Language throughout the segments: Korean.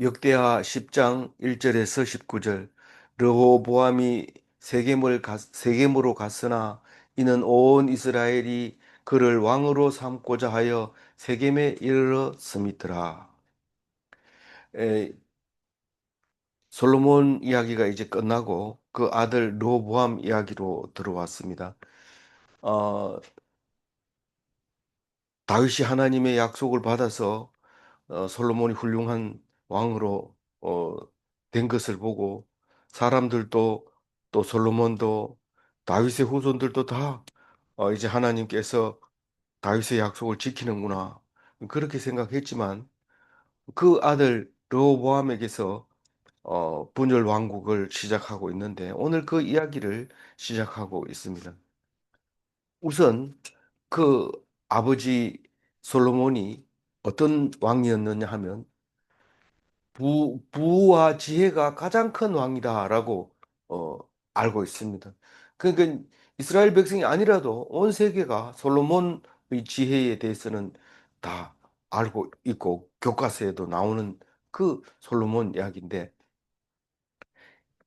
역대하 10장 1절에서 19절. 르호보암이 세겜으로 갔으나 이는 온 이스라엘이 그를 왕으로 삼고자 하여 세겜에 이르렀음이더라. 에, 솔로몬 이야기가 이제 끝나고 그 아들 르호보암 이야기로 들어왔습니다. 어, 다윗이 하나님의 약속을 받아서 솔로몬이 훌륭한 왕으로 된 것을 보고 사람들도 또 솔로몬도 다윗의 후손들도 다 이제 하나님께서 다윗의 약속을 지키는구나 그렇게 생각했지만 그 아들 르호보암에게서 분열 왕국을 시작하고 있는데 오늘 그 이야기를 시작하고 있습니다. 우선 그 아버지 솔로몬이 어떤 왕이었느냐 하면 부와 지혜가 가장 큰 왕이다라고 어, 알고 있습니다. 그러니까 이스라엘 백성이 아니라도 온 세계가 솔로몬의 지혜에 대해서는 다 알고 있고 교과서에도 나오는 그 솔로몬 이야기인데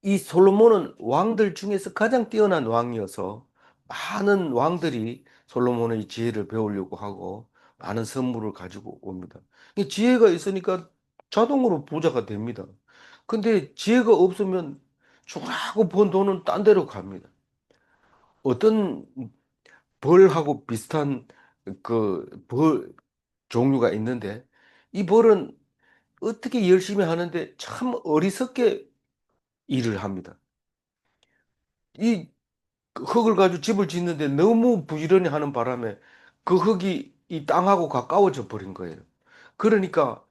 이 솔로몬은 왕들 중에서 가장 뛰어난 왕이어서 많은 왕들이 솔로몬의 지혜를 배우려고 하고 많은 선물을 가지고 옵니다. 이 지혜가 있으니까 자동으로 부자가 됩니다. 근데 지혜가 없으면 죽으라고 번 돈은 딴 데로 갑니다. 어떤 벌하고 비슷한 그 벌 종류가 있는데 이 벌은 어떻게 열심히 하는데 참 어리석게 일을 합니다. 이 흙을 가지고 집을 짓는데 너무 부지런히 하는 바람에 그 흙이 이 땅하고 가까워져 버린 거예요. 그러니까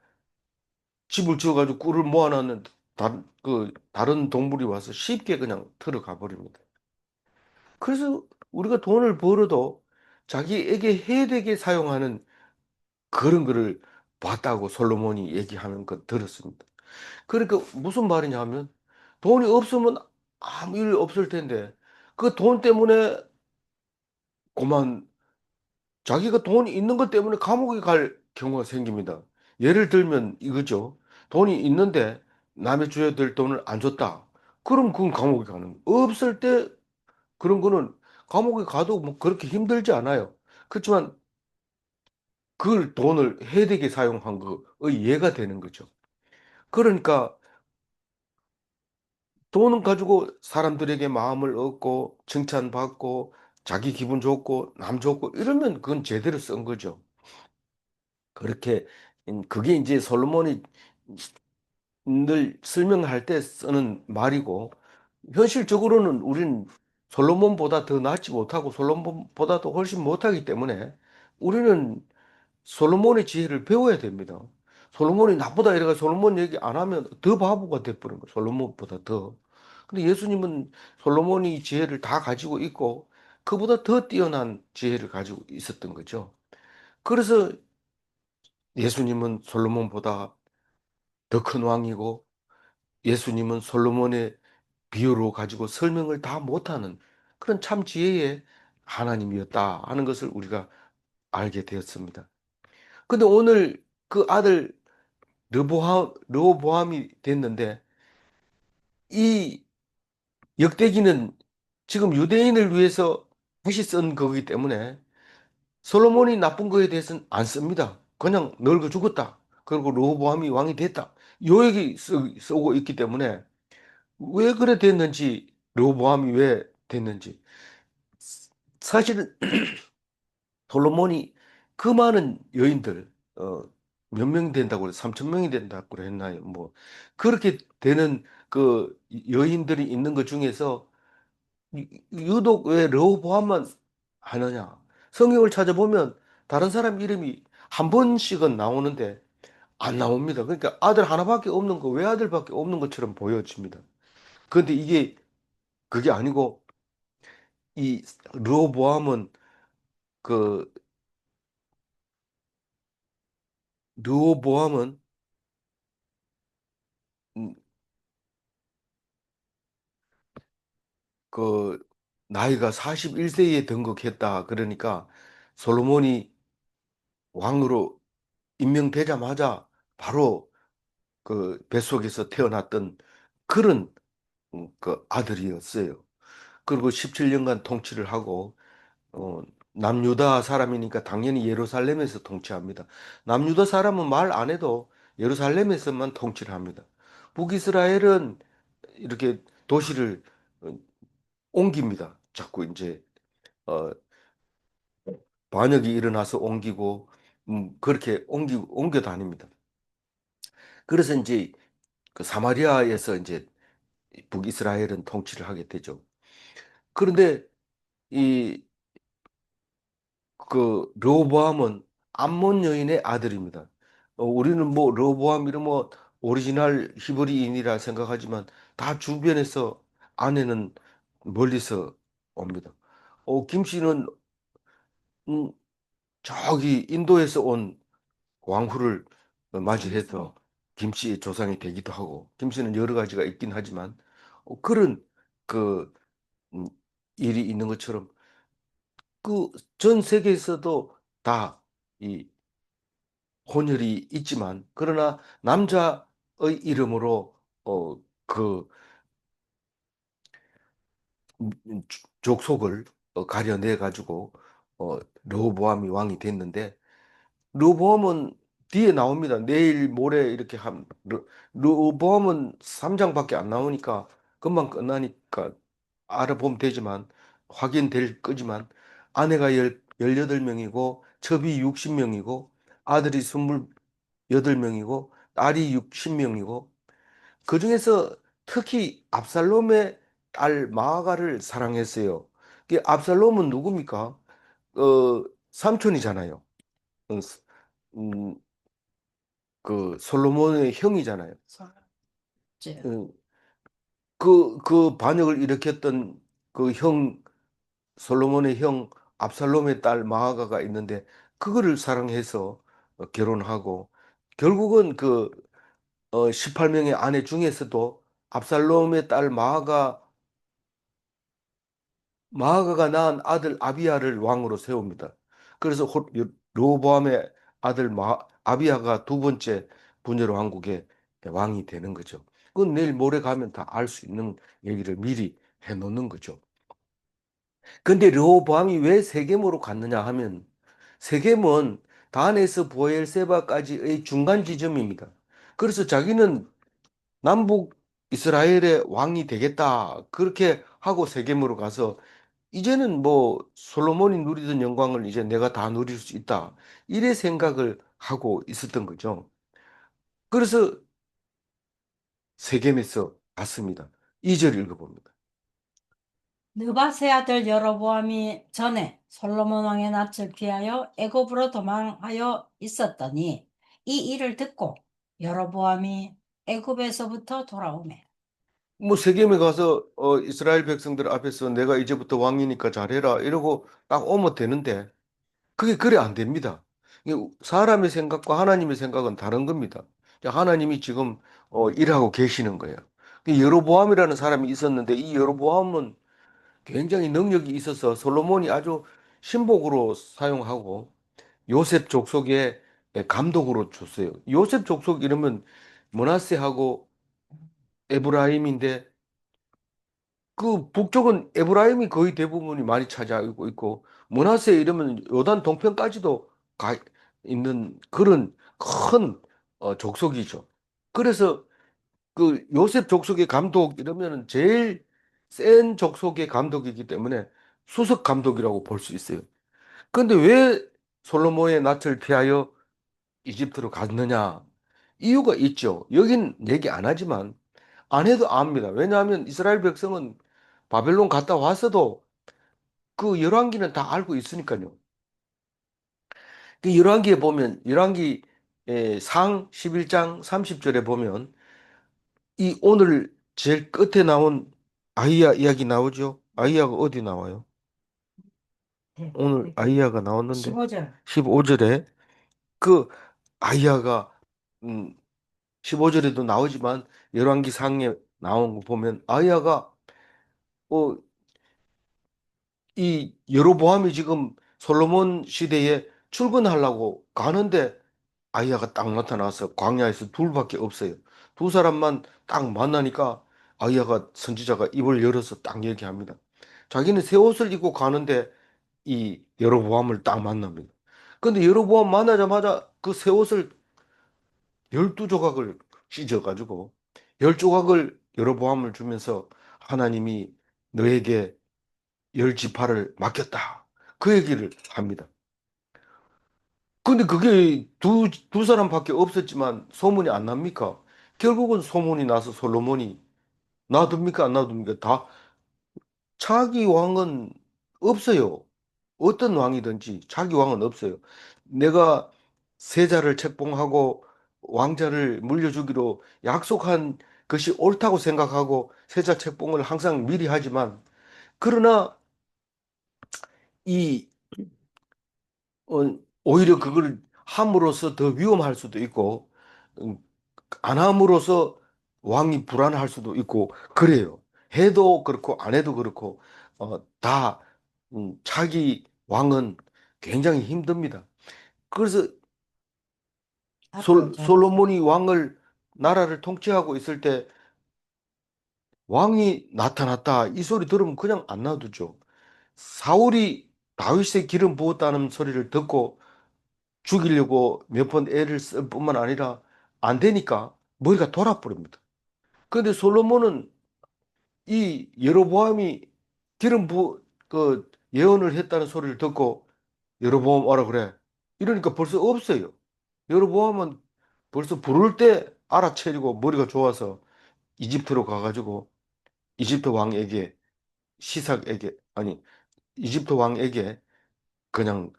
집을 지어가지고 꿀을 모아놨는데 다른 동물이 와서 쉽게 그냥 들어가 버립니다. 그래서 우리가 돈을 벌어도 자기에게 해되게 사용하는 그런 거를 봤다고 솔로몬이 얘기하는 거 들었습니다. 그러니까 무슨 말이냐 하면 돈이 없으면 아무 일 없을 텐데 그 돈 때문에 그만 자기가 돈이 있는 것 때문에 감옥에 갈 경우가 생깁니다. 예를 들면 이거죠. 돈이 있는데 남의 줘야 될 돈을 안 줬다. 그럼 그건 감옥에 가는 거예요. 없을 때 그런 거는 감옥에 가도 뭐 그렇게 힘들지 않아요. 그렇지만 그 돈을 해되게 사용한 거의 예가 되는 거죠. 그러니까 돈은 가지고 사람들에게 마음을 얻고 칭찬받고 자기 기분 좋고 남 좋고 이러면 그건 제대로 쓴 거죠. 그렇게 그게 이제 솔로몬이 늘 설명할 때 쓰는 말이고 현실적으로는 우린 솔로몬보다 더 낫지 못하고 솔로몬보다도 훨씬 못하기 때문에 우리는 솔로몬의 지혜를 배워야 됩니다. 솔로몬이 나쁘다 이래가 솔로몬 얘기 안 하면 더 바보가 돼버린 거예요. 솔로몬보다 더. 근데 예수님은 솔로몬이 지혜를 다 가지고 있고 그보다 더 뛰어난 지혜를 가지고 있었던 거죠. 그래서 예수님은 솔로몬보다 더 큰 왕이고 예수님은 솔로몬의 비유로 가지고 설명을 다 못하는 그런 참 지혜의 하나님이었다 하는 것을 우리가 알게 되었습니다. 근데 오늘 그 아들 르호보암이 됐는데 이 역대기는 지금 유대인을 위해서 다시 쓴 거기 때문에 솔로몬이 나쁜 거에 대해서는 안 씁니다. 그냥 늙어 죽었다. 그리고 르호보암이 왕이 됐다. 요 얘기 쓰고 있기 때문에 왜 그래 됐는지 르호보암이 왜 됐는지 사실은 솔로몬이 그 많은 여인들 몇 명 된다고 그래 3천 명이 된다고 그랬나요? 뭐 그렇게 되는 그 여인들이 있는 것 중에서 유독 왜 르호보암만 하느냐? 성경을 찾아보면 다른 사람 이름이 한 번씩은 나오는데 안 나옵니다. 그러니까 아들 하나밖에 없는 거 외아들밖에 없는 것처럼 보여집니다. 그런데 이게 그게 아니고 이 르호보암은 그 르호보암은 음, 그 나이가 41세에 등극했다. 그러니까 솔로몬이 왕으로 임명되자마자 바로 그 뱃속에서 태어났던 그런 그 아들이었어요. 그리고 17년간 통치를 하고 어, 남유다 사람이니까 당연히 예루살렘에서 통치합니다. 남유다 사람은 말 안 해도 예루살렘에서만 통치를 합니다. 북이스라엘은 이렇게 도시를 어, 옮깁니다. 자꾸 이제 어, 반역이 일어나서 옮기고 그렇게 옮겨 다닙니다. 그래서 이제 그 사마리아에서 이제 북이스라엘은 통치를 하게 되죠. 그런데 이 그 르호보암은 암몬 여인의 아들입니다. 우리는 뭐 르호보암 이러면 오리지널 히브리인이라 생각하지만 다 주변에서 아내는 멀리서 옵니다. 김 씨는 음, 저기 인도에서 온 왕후를 맞이해서 김 씨의 조상이 되기도 하고 김 씨는 여러 가지가 있긴 하지만 그런 그 음, 일이 있는 것처럼 그 전 세계에서도 다 이 혼혈이 있지만 그러나 남자의 이름으로 그 족속을 가려내 가지고 르호보암이 왕이 됐는데 르호보암은 뒤에 나옵니다. 내일 모레 이렇게 르호보암은 3장밖에 안 나오니까 금방 끝나니까 알아보면 되지만 확인될 거지만 아내가 18명이고 첩이 60명이고 아들이 28명이고 딸이 60명이고 그중에서 특히 압살롬의 딸 마아가를 사랑했어요. 압살롬은 누굽니까? 삼촌이잖아요. 어, 음, 그 솔로몬의 형이잖아요. 제 어, 그 반역을 일으켰던 그 형, 솔로몬의 형 압살롬의 딸 마아가가 있는데 그거를 사랑해서 결혼하고 결국은 18명의 아내 중에서도 압살롬의 딸 마아가가 낳은 아들 아비야를 왕으로 세웁니다. 그래서 르호보암의 아들 아비야가 두 번째 분열 왕국의 왕이 되는 거죠. 그건 내일 모레 가면 다 알 수 있는 얘기를 미리 해놓는 거죠. 근데 르호보암이 왜 세겜으로 갔느냐 하면 세겜은 단에서 브엘세바까지의 중간 지점입니다. 그래서 자기는 남북 이스라엘의 왕이 되겠다. 그렇게 하고 세겜으로 가서 이제는 뭐 솔로몬이 누리던 영광을 이제 내가 다 누릴 수 있다. 이래 생각을 하고 있었던 거죠. 그래서 세겜에서 갔습니다. 2절 읽어봅니다. 느바세 아들 여로보암이 전에 솔로몬 왕의 낯을 피하여 애굽으로 도망하여 있었더니 이 일을 듣고 여로보암이 애굽에서부터 돌아오매. 뭐 세겜에 가서 이스라엘 백성들 앞에서 내가 이제부터 왕이니까 잘해라 이러고 딱 오면 되는데 그게 그래 안 됩니다. 이게 사람의 생각과 하나님의 생각은 다른 겁니다. 하나님이 지금 일하고 계시는 거예요. 여로보암이라는 사람이 있었는데 이 여로보암은 굉장히 능력이 있어서 솔로몬이 아주 신복으로 사용하고 요셉 족속의 감독으로 줬어요. 요셉 족속 이러면 므낫세하고 에브라임인데 그 북쪽은 에브라임이 거의 대부분이 많이 차지하고 있고 므낫세 이러면 요단 동편까지도 가 있는 그런 큰 족속이죠. 그래서 그 요셉 족속의 감독 이러면은 제일 센 족속의 감독이기 때문에 수석 감독이라고 볼 수 있어요. 그런데 왜 솔로몬의 낯을 피하여 이집트로 갔느냐? 이유가 있죠. 여긴 얘기 안 하지만 안 해도 압니다. 왜냐하면 이스라엘 백성은 바벨론 갔다 와서도 그 열왕기는 다 알고 있으니까요. 그 열왕기에 보면 열왕기 상 11장 30절에 보면 이 오늘 제일 끝에 나온 아이야 이야기 나오죠. 아이야가 어디 나와요? 오늘 아이야가 나왔는데 15절. 15절에 그 아이야가 음, 15절에도 나오지만 열왕기 상에 나온 거 보면 아이야가 어, 이 여로보암이 지금 솔로몬 시대에 출근하려고 가는데 아히야가 딱 나타나서 광야에서 둘밖에 없어요. 두 사람만 딱 만나니까 아히야가 선지자가 입을 열어서 딱 얘기합니다. 자기는 새 옷을 입고 가는데 이 여로보암을 딱 만납니다. 근데 여로보암 만나자마자 그 새 옷을 12조각을 찢어가지고 10조각을 여로보암을 주면서 하나님이 너에게 10지파를 맡겼다. 그 얘기를 합니다. 근데 그게 두 사람밖에 없었지만 소문이 안 납니까? 결국은 소문이 나서 솔로몬이 놔둡니까? 안 놔둡니까? 다 차기 왕은 없어요. 어떤 왕이든지 차기 왕은 없어요. 내가 세자를 책봉하고 왕자를 물려주기로 약속한 것이 옳다고 생각하고 세자 책봉을 항상 미리 하지만 그러나 이 오히려 그걸 함으로써 더 위험할 수도 있고 음, 안 함으로써 왕이 불안할 수도 있고 그래요. 해도 그렇고 안 해도 그렇고 다 차기 왕은 굉장히 힘듭니다. 그래서 압도적. 솔로몬이 왕을 나라를 통치하고 있을 때 왕이 나타났다 이 소리 들으면 그냥 안 놔두죠. 사울이 다윗의 기름 부었다는 소리를 듣고 죽이려고 몇 번 애를 쓸 뿐만 아니라 안 되니까 머리가 돌아버립니다. 그런데 솔로몬은 이 여로보암이 그 예언을 했다는 소리를 듣고 여로보암 오라 그래. 이러니까 벌써 없어요. 여로보암은 벌써 부를 때 알아채리고 머리가 좋아서 이집트로 가가지고 이집트 왕에게 시삭에게 아니 이집트 왕에게 그냥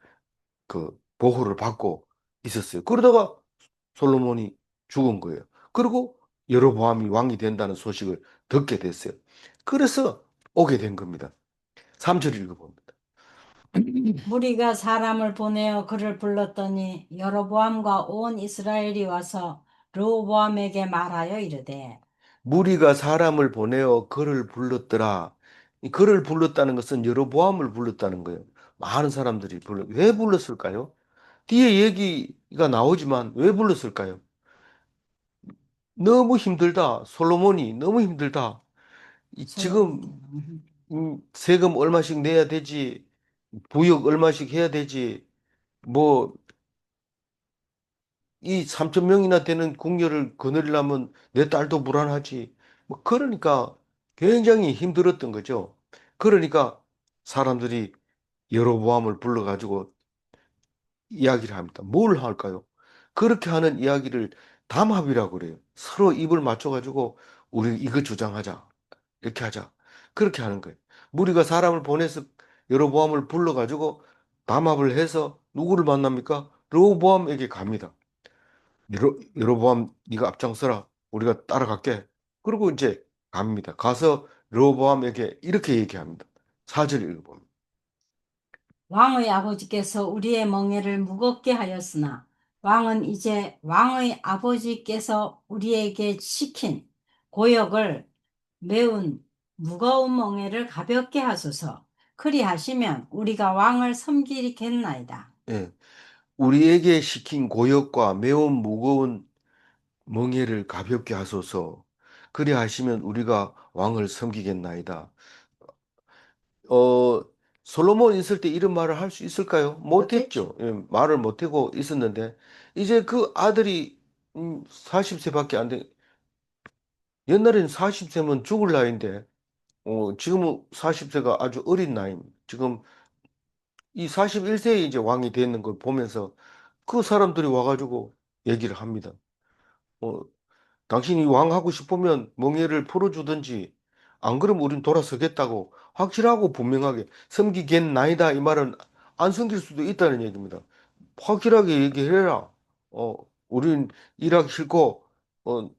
그 보호를 받고 있었어요. 그러다가 솔로몬이 죽은 거예요. 그리고 여로보암이 왕이 된다는 소식을 듣게 됐어요. 그래서 오게 된 겁니다. 3절 읽어봅니다. 무리가 사람을 보내어 그를 불렀더니 여로보암과 온 이스라엘이 와서 르호보암에게 말하여 이르되 무리가 사람을 보내어 그를 불렀더라. 이 그를 불렀다는 것은 여로보암을 불렀다는 거예요. 많은 사람들이 왜 불렀을까요? 뒤에 얘기가 나오지만 왜 불렀을까요? 너무 힘들다. 솔로몬이 너무 힘들다. 지금 세금 얼마씩 내야 되지? 부역 얼마씩 해야 되지? 뭐 이 3천 명이나 되는 궁녀를 거느리려면 내 딸도 불안하지. 뭐 그러니까 굉장히 힘들었던 거죠. 그러니까 사람들이 여로보암을 불러가지고 이야기를 합니다. 뭘 할까요? 그렇게 하는 이야기를 담합이라고 그래요. 서로 입을 맞춰가지고 우리 이거 주장하자. 이렇게 하자. 그렇게 하는 거예요. 무리가 사람을 보내서 여로보암을 불러가지고 담합을 해서 누구를 만납니까? 르호보암에게 갑니다. 여로보암 네가 앞장서라. 우리가 따라갈게. 그리고 이제 갑니다. 가서 르호보암에게 이렇게 얘기합니다. 4절 읽어봅니다. 왕의 아버지께서 우리의 멍에를 무겁게 하였으나 왕은 이제 왕의 아버지께서 우리에게 시킨 고역을 매운 무거운 멍에를 가볍게 하소서. 그리하시면 우리가 왕을 섬기겠나이다. 예. 우리에게 시킨 고역과 매우 무거운 멍에를 가볍게 하소서. 그리 하시면 우리가 왕을 섬기겠나이다. 어, 솔로몬 있을 때 이런 말을 할 수 있을까요? 못했죠. 예, 말을 못하고 있었는데, 이제 그 아들이 40세밖에 안 돼. 옛날에는 40세면 죽을 나이인데, 지금은 40세가 아주 어린 나이입니다. 지금 이 41세에 이제 왕이 되는 걸 보면서 그 사람들이 와가지고 얘기를 합니다. 어, 당신이 왕하고 싶으면 멍에를 풀어주든지 안 그러면 우린 돌아서겠다고 확실하고 분명하게 섬기겠나이다 이 말은 안 섬길 수도 있다는 얘기입니다. 확실하게 얘기해라. 어, 우린 일하기 싫고 어,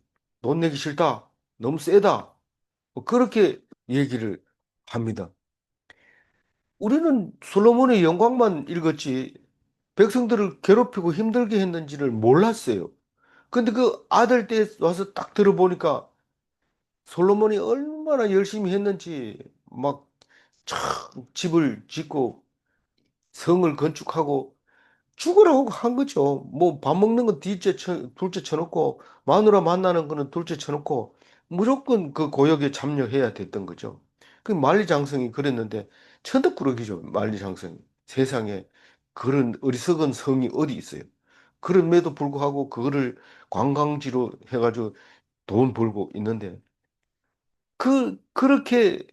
돈 내기 싫다. 너무 세다. 그렇게 얘기를 합니다. 우리는 솔로몬의 영광만 읽었지 백성들을 괴롭히고 힘들게 했는지를 몰랐어요. 근데 그 아들 때 와서 딱 들어보니까 솔로몬이 얼마나 열심히 했는지 막 참 집을 짓고 성을 건축하고 죽으라고 한 거죠. 뭐 밥 먹는 건 둘째 쳐놓고 마누라 만나는 거는 둘째 쳐놓고 무조건 그 고역에 참여해야 됐던 거죠. 그 만리장성이 그랬는데 천덕꾸러기죠. 만리장성이. 세상에 그런 어리석은 성이 어디 있어요. 그럼에도 불구하고 그거를 관광지로 해가지고 돈 벌고 있는데 그렇게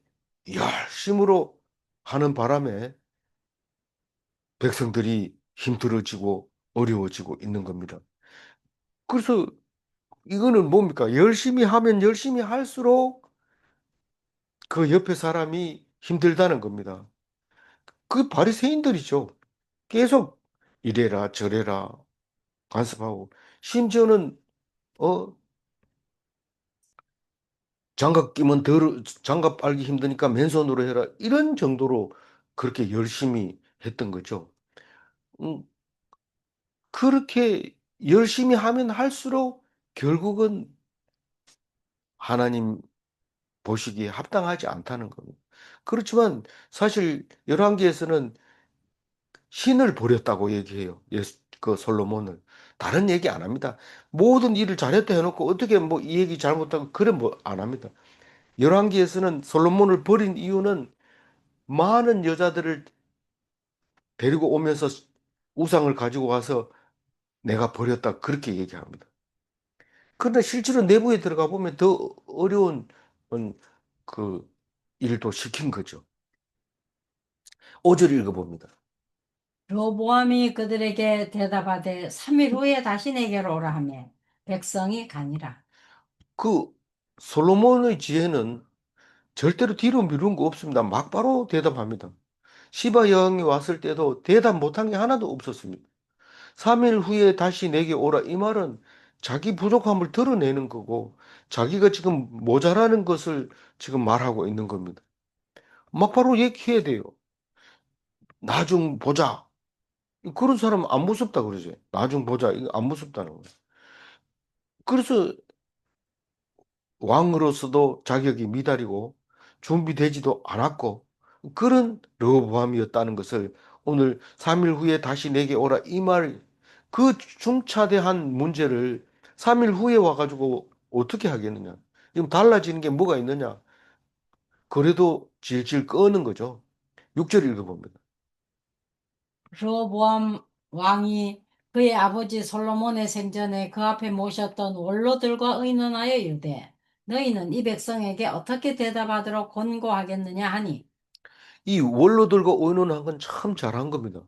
열심으로 하는 바람에 백성들이 힘들어지고 어려워지고 있는 겁니다. 그래서 이거는 뭡니까? 열심히 하면 열심히 할수록 그 옆에 사람이 힘들다는 겁니다. 그 바리새인들이죠. 계속 이래라 저래라 간섭하고 심지어는 어 장갑 끼면 장갑 빨기 힘드니까 맨손으로 해라 이런 정도로 그렇게 열심히 했던 거죠. 음, 그렇게 열심히 하면 할수록 결국은 하나님 보시기에 합당하지 않다는 겁니다. 그렇지만 사실 열왕기에서는 신을 버렸다고 얘기해요. 그 솔로몬을. 다른 얘기 안 합니다. 모든 일을 잘했다 해놓고 어떻게 뭐 이 얘기 잘못하고 그래 뭐 안 합니다. 열왕기에서는 솔로몬을 버린 이유는 많은 여자들을 데리고 오면서 우상을 가지고 와서 내가 버렸다 그렇게 얘기합니다. 그런데 실제로 내부에 들어가 보면 더 어려운 그 일도 시킨 거죠. 5절 읽어봅니다. 로보암이 그들에게 대답하되 3일 후에 다시 내게로 오라 하며 백성이 가니라. 그 솔로몬의 지혜는 절대로 뒤로 미룬 거 없습니다. 막바로 대답합니다. 시바 여왕이 왔을 때도 대답 못한 게 하나도 없었습니다. 3일 후에 다시 내게 오라. 이 말은 자기 부족함을 드러내는 거고 자기가 지금 모자라는 것을 지금 말하고 있는 겁니다. 막바로 얘기해야 돼요. 나중 보자. 그런 사람 안 무섭다 그러죠. 나중 보자. 이거 안 무섭다는 거예요. 그래서 왕으로서도 자격이 미달이고 준비되지도 않았고 그런 르호보암이었다는 것을 오늘 3일 후에 다시 내게 오라 이 말 그 중차대한 문제를 3일 후에 와가지고 어떻게 하겠느냐. 지금 달라지는 게 뭐가 있느냐. 그래도 질질 끄는 거죠. 6절 읽어봅니다. 르호보암 왕이 그의 아버지 솔로몬의 생전에 그 앞에 모셨던 원로들과 의논하여 이르되 너희는 이 백성에게 어떻게 대답하도록 권고하겠느냐 하니 이 원로들과 의논한 건 참 잘한 겁니다.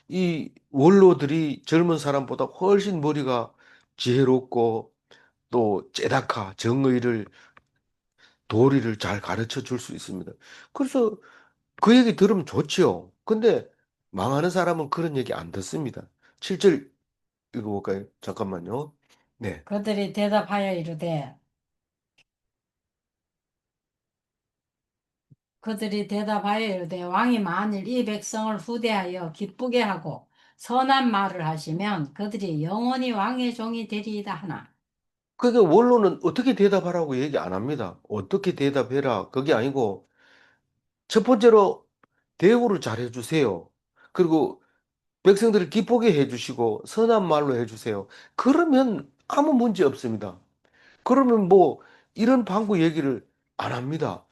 이 원로들이 젊은 사람보다 훨씬 머리가 지혜롭고 또 제다카 정의를 도리를 잘 가르쳐 줄 수 있습니다. 그래서 그 얘기 들으면 좋지요. 근데 망하는 사람은 그런 얘기 안 듣습니다. 7절 읽어볼까요? 잠깐만요. 네. 그들이 대답하여 이르되 왕이 만일 이 백성을 후대하여 기쁘게 하고 선한 말을 하시면 그들이 영원히 왕의 종이 되리이다 하나. 그러니까 원로는 어떻게 대답하라고 얘기 안 합니다. 어떻게 대답해라. 그게 아니고 첫 번째로 대우를 잘 해주세요. 그리고 백성들을 기쁘게 해주시고 선한 말로 해주세요. 그러면 아무 문제 없습니다. 그러면 뭐 이런 방구 얘기를 안 합니다.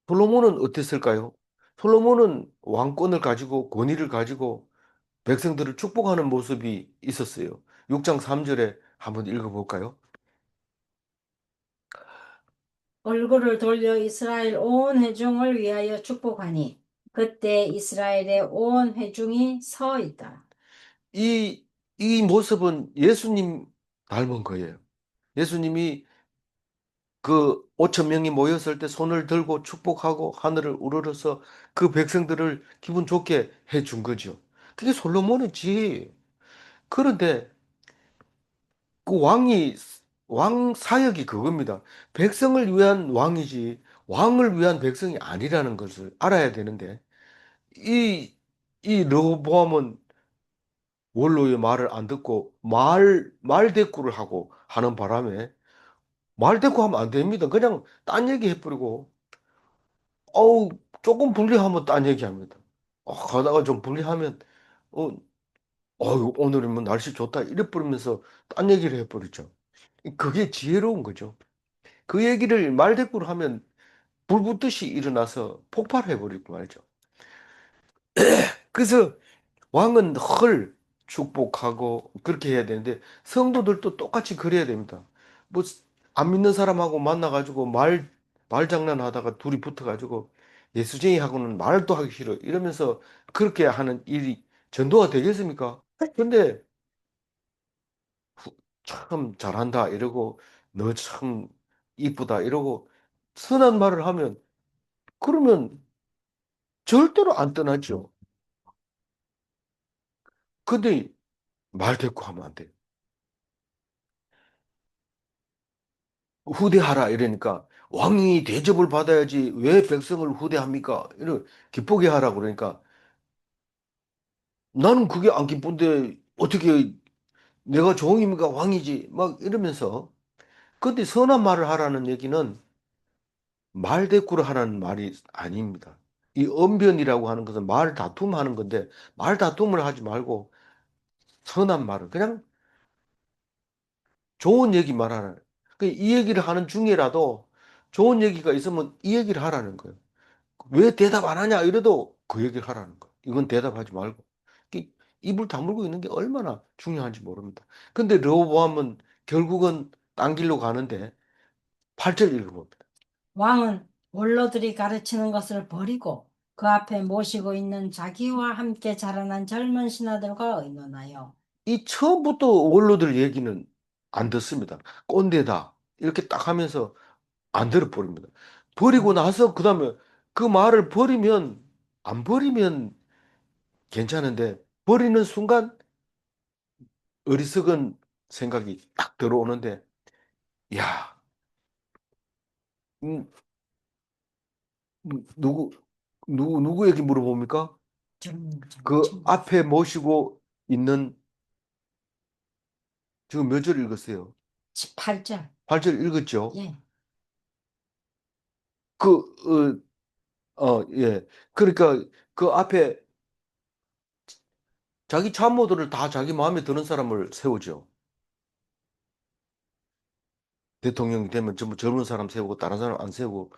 솔로몬은 어땠을까요? 솔로몬은 왕권을 가지고 권위를 가지고 백성들을 축복하는 모습이 있었어요. 6장 3절에 한번 읽어볼까요? 얼굴을 돌려 이스라엘 온 회중을 위하여 축복하니 그때 이스라엘의 온 회중이 서 있다. 이, 이 모습은 예수님 닮은 거예요. 예수님이 그 5천 명이 모였을 때 손을 들고 축복하고 하늘을 우러러서 그 백성들을 기분 좋게 해준 거죠. 그게 솔로몬의 지혜예요. 그런데 그 왕 사역이 그겁니다. 백성을 위한 왕이지 왕을 위한 백성이 아니라는 것을 알아야 되는데 이, 이 르호보암은 원로의 말을 안 듣고 말대꾸를 하고 하는 바람에 말대꾸 하면 안 됩니다. 그냥 딴 얘기 해버리고 어우, 조금 불리하면 딴 얘기합니다. 가다가 좀 불리하면 어, 오늘은 뭐 날씨 좋다 이래 버리면서 딴 얘기를 해버리죠. 그게 지혜로운 거죠. 그 얘기를 말대꾸로 하면 불 붙듯이 일어나서 폭발해버리고 말이죠. 그래서 왕은 헐 축복하고 그렇게 해야 되는데 성도들도 똑같이 그래야 됩니다. 뭐 안 믿는 사람하고 만나가지고 말장난하다가 둘이 붙어가지고 예수쟁이하고는 말도 하기 싫어 이러면서 그렇게 하는 일이 전도가 되겠습니까? 근데 참 잘한다 이러고 너 참 이쁘다 이러고 선한 말을 하면 그러면 절대로 안 떠나죠. 근데 말 대꾸 하면 안 돼. 후대하라 이러니까 왕이 대접을 받아야지 왜 백성을 후대합니까? 이런 기쁘게 하라 그러니까 나는 그게 안 기쁜데 어떻게 내가 종입니까? 왕이지 막 이러면서 근데 선한 말을 하라는 얘기는 말대꾸를 하라는 말이 아닙니다. 이 언변이라고 하는 것은 말 다툼하는 건데 말 다툼을 하지 말고 선한 말을 그냥 좋은 얘기 말하라. 이 얘기를 하는 중이라도 좋은 얘기가 있으면 이 얘기를 하라는 거예요. 왜 대답 안 하냐 이래도 그 얘기를 하라는 거예요. 이건 대답하지 말고. 이- 입을 다물고 있는 게 얼마나 중요한지 모릅니다. 근데 르호보암은 결국은 딴 길로 가는데 8절 읽어봅니다. 왕은 원로들이 가르치는 것을 버리고 그 앞에 모시고 있는 자기와 함께 자라난 젊은 신하들과 의논하여 이 처음부터 원로들 얘기는 안 듣습니다. 꼰대다. 이렇게 딱 하면서 안 들어버립니다. 버리고 나서 그 다음에 그 말을 버리면 안 버리면 괜찮은데 버리는 순간 어리석은 생각이 딱 들어오는데 야, 음, 누구 누구에게 물어봅니까? 그 좀 앞에 모시고 있는 지금 몇 절 읽었어요? 8절. 8절 읽었죠? 예. 그, 예. 그러니까 그 앞에 자기 참모들을 다 자기 마음에 드는 사람을 세우죠. 대통령이 되면 전부 젊은 사람 세우고 다른 사람 안 세우고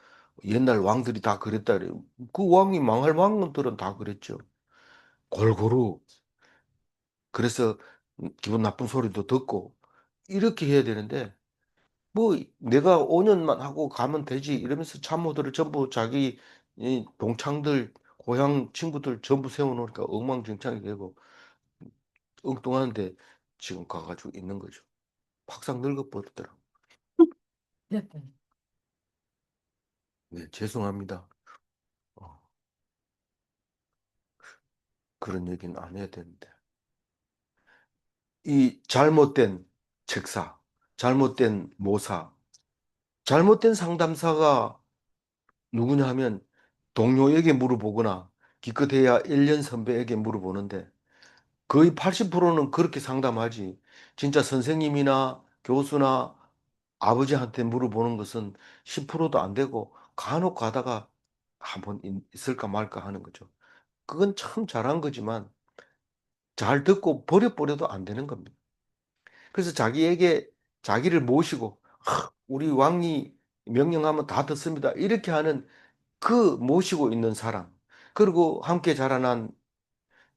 옛날 왕들이 다 그랬다 그래요. 그 왕이 망할 왕들은 다 그랬죠. 골고루. 그래서 기분 나쁜 소리도 듣고 이렇게 해야 되는데 뭐 내가 5년만 하고 가면 되지 이러면서 참모들을 전부 자기 이 동창들 고향 친구들 전부 세워놓으니까 엉망진창이 되고 엉뚱한데 지금 가가지고 있는 거죠. 확상 늙어버렸더라고. 몇 번. 네, 죄송합니다. 어, 그런 얘기는 안 해야 되는데. 이 잘못된 책사, 잘못된 모사, 잘못된 상담사가 누구냐 하면 동료에게 물어보거나 기껏해야 1년 선배에게 물어보는데 거의 80%는 그렇게 상담하지. 진짜 선생님이나 교수나 아버지한테 물어보는 것은 10%도 안 되고 간혹 가다가 한번 있을까 말까 하는 거죠. 그건 참 잘한 거지만 잘 듣고 버려버려도 안 되는 겁니다. 그래서 자기에게 자기를 모시고 우리 왕이 명령하면 다 듣습니다. 이렇게 하는 그 모시고 있는 사람 그리고 함께 자라난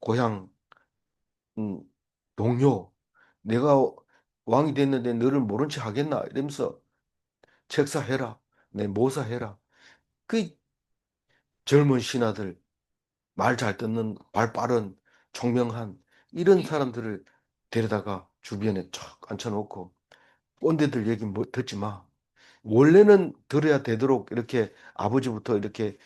고향 음, 동료 내가 왕이 됐는데 너를 모른 체 하겠나 이러면서 책사해라 내 모사해라 그 젊은 신하들 말 잘 듣는 발 빠른 총명한 이런 사람들을 데려다가 주변에 쫙 앉혀놓고 꼰대들 얘기 뭐 듣지 마. 원래는 들어야 되도록 이렇게 아버지부터 이렇게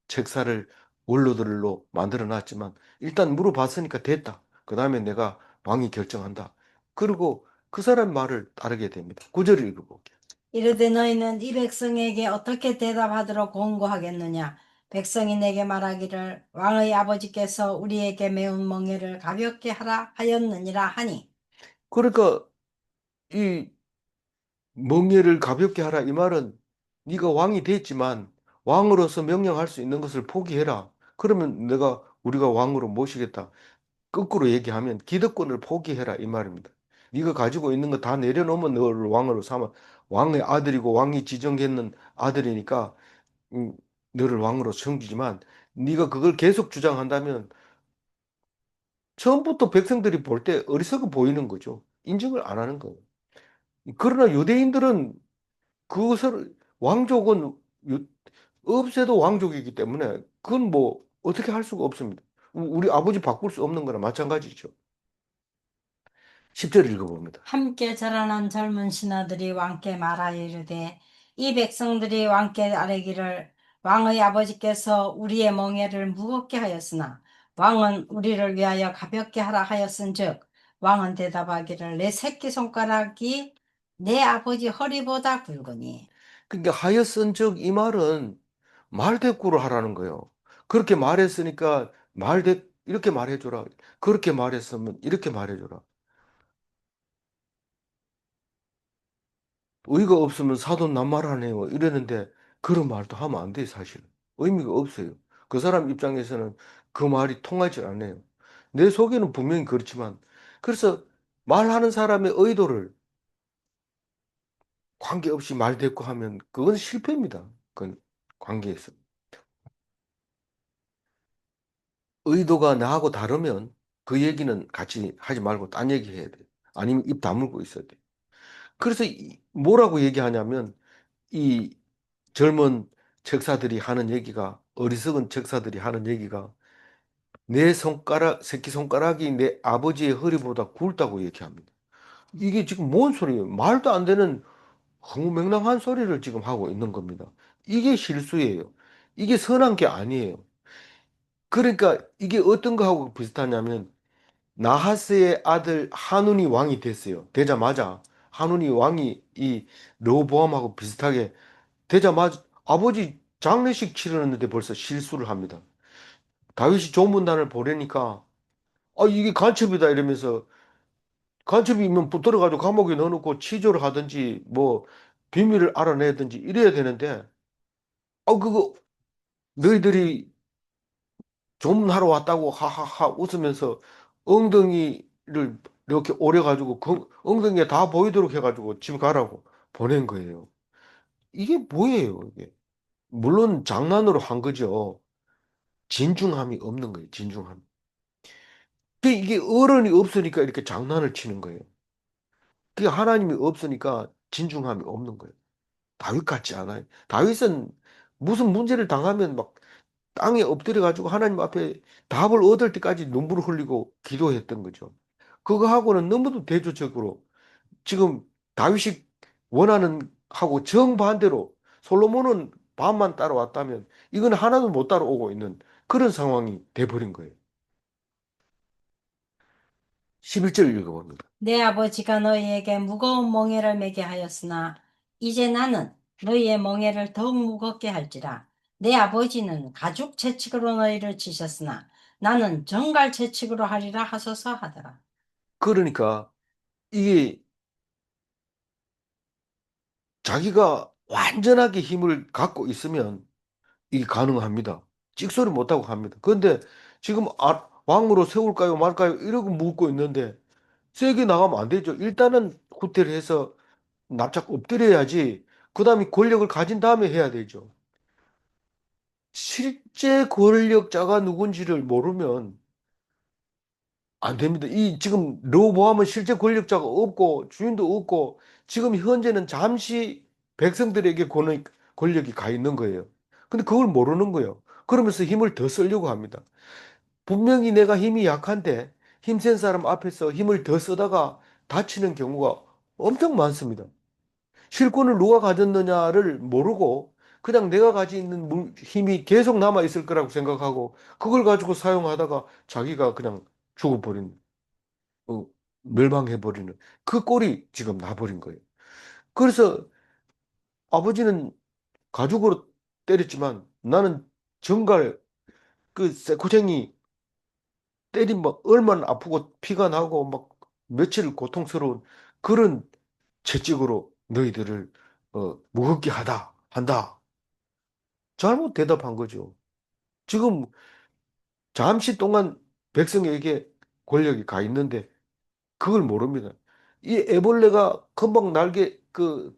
책사를 원로들로 만들어 놨지만 일단 물어봤으니까 됐다. 그 다음에 내가 왕이 결정한다. 그리고 그 사람 말을 따르게 됩니다. 구절을 읽어볼게요. 이르되 너희는 이 백성에게 어떻게 대답하도록 권고하겠느냐? 백성이 내게 말하기를 왕의 아버지께서 우리에게 매운 멍에를 가볍게 하라 하였느니라 하니 그러니까 이 멍에를 가볍게 하라 이 말은 네가 왕이 됐지만 왕으로서 명령할 수 있는 것을 포기해라. 그러면 내가 우리가 왕으로 모시겠다. 거꾸로 얘기하면 기득권을 포기해라 이 말입니다. 네가 가지고 있는 거 다 내려놓으면 너를 왕으로 삼아 왕의 아들이고 왕이 지정했는 아들이니까 음, 너를 왕으로 섬기지만 네가 그걸 계속 주장한다면 처음부터 백성들이 볼 때 어리석어 보이는 거죠. 인정을 안 하는 거예요. 그러나 유대인들은 그것을 왕족은 없애도 왕족이기 때문에 그건 뭐 어떻게 할 수가 없습니다. 우리 아버지 바꿀 수 없는 거나 마찬가지죠. 10절 읽어봅니다. 함께 자라난 젊은 신하들이 왕께 말하여 이르되 이 백성들이 왕께 아뢰기를 왕의 아버지께서 우리의 멍에를 무겁게 하였으나 왕은 우리를 위하여 가볍게 하라 하였은즉 왕은 대답하기를 내 새끼손가락이 내 아버지 허리보다 굵으니 그러니까 하였은즉 이 말은 말대꾸를 하라는 거예요. 그렇게 말했으니까 이렇게 말해줘라. 그렇게 말했으면 이렇게 말해줘라. 의가 없으면 사돈 낱말하네요. 이러는데 그런 말도 하면 안 돼, 사실. 의미가 없어요. 그 사람 입장에서는 그 말이 통하지 않아요. 내 속에는 분명히 그렇지만, 그래서 말하는 사람의 의도를 관계없이 말대꾸 하면 그건 실패입니다. 그건 관계에서. 의도가 나하고 다르면 그 얘기는 같이 하지 말고 딴 얘기 해야 돼. 아니면 입 다물고 있어야 돼. 그래서 뭐라고 얘기하냐면 이 젊은 책사들이 하는 얘기가 어리석은 책사들이 하는 얘기가 내 손가락 새끼손가락이 내 아버지의 허리보다 굵다고 얘기합니다. 이게 지금 뭔 소리예요? 말도 안 되는 허무맹랑한 소리를 지금 하고 있는 겁니다. 이게 실수예요. 이게 선한 게 아니에요. 그러니까 이게 어떤 거하고 비슷하냐면 나하스의 아들 하눈이 왕이 됐어요. 되자마자 하눈이 왕이 이 르호보암하고 비슷하게 되자마자 아버지 장례식 치르는데 벌써 실수를 합니다. 다윗이 조문단을 보내니까 이게 간첩이다 이러면서 간첩이면 붙들어가지고 감옥에 넣어놓고 치조를 하든지 뭐 비밀을 알아내든지 이래야 되는데 그거 너희들이 조문하러 왔다고 하하하 웃으면서 엉덩이를 이렇게 오려가지고 그 엉덩이에 다 보이도록 해가지고 집에 가라고 보낸 거예요. 이게 뭐예요, 이게? 물론 장난으로 한 거죠. 진중함이 없는 거예요, 진중함. 이게 어른이 없으니까 이렇게 장난을 치는 거예요. 그게 하나님이 없으니까 진중함이 없는 거예요. 다윗 같지 않아요. 다윗은 무슨 문제를 당하면 막 땅에 엎드려가지고 하나님 앞에 답을 얻을 때까지 눈물을 흘리고 기도했던 거죠. 그거하고는 너무도 대조적으로 지금 다윗이 원하는 하고 정반대로 솔로몬은 반만 따라왔다면 이건 하나도 못 따라오고 있는 그런 상황이 돼버린 거예요. 11절 읽어봅니다. 내 아버지가 너희에게 무거운 멍에를 매게 하였으나 이제 나는 너희의 멍에를 더욱 무겁게 할지라. 내 아버지는 가죽 채찍으로 너희를 치셨으나 나는 정갈 채찍으로 하리라 하소서 하더라. 그러니까 이게 자기가 완전하게 힘을 갖고 있으면 이게 가능합니다. 찍소리 못하고 합니다. 그런데 지금 왕으로 세울까요 말까요 이러고 묻고 있는데 세게 나가면 안 되죠. 일단은 후퇴를 해서 납작 엎드려야지. 그 다음에 권력을 가진 다음에 해야 되죠. 실제 권력자가 누군지를 모르면 안 됩니다. 이 지금 르호보암은 실제 권력자가 없고 주인도 없고 지금 현재는 잠시 백성들에게 권력이 가 있는 거예요. 근데 그걸 모르는 거예요. 그러면서 힘을 더 쓰려고 합니다. 분명히 내가 힘이 약한데 힘센 사람 앞에서 힘을 더 쓰다가 다치는 경우가 엄청 많습니다. 실권을 누가 가졌느냐를 모르고 그냥 내가 가지고 있는 힘이 계속 남아 있을 거라고 생각하고 그걸 가지고 사용하다가 자기가 그냥 죽어버린, 어, 멸망해버리는 그 꼴이 지금 나버린 거예요. 그래서 아버지는 가죽으로 때렸지만 나는 정갈 그 쇠고쟁이 때리면 얼마나 아프고 피가 나고 막 며칠 고통스러운 그런 채찍으로 너희들을 무겁게 한다. 잘못 대답한 거죠. 지금 잠시 동안 백성에게 권력이 가 있는데 그걸 모릅니다. 이 애벌레가 금방 날개 그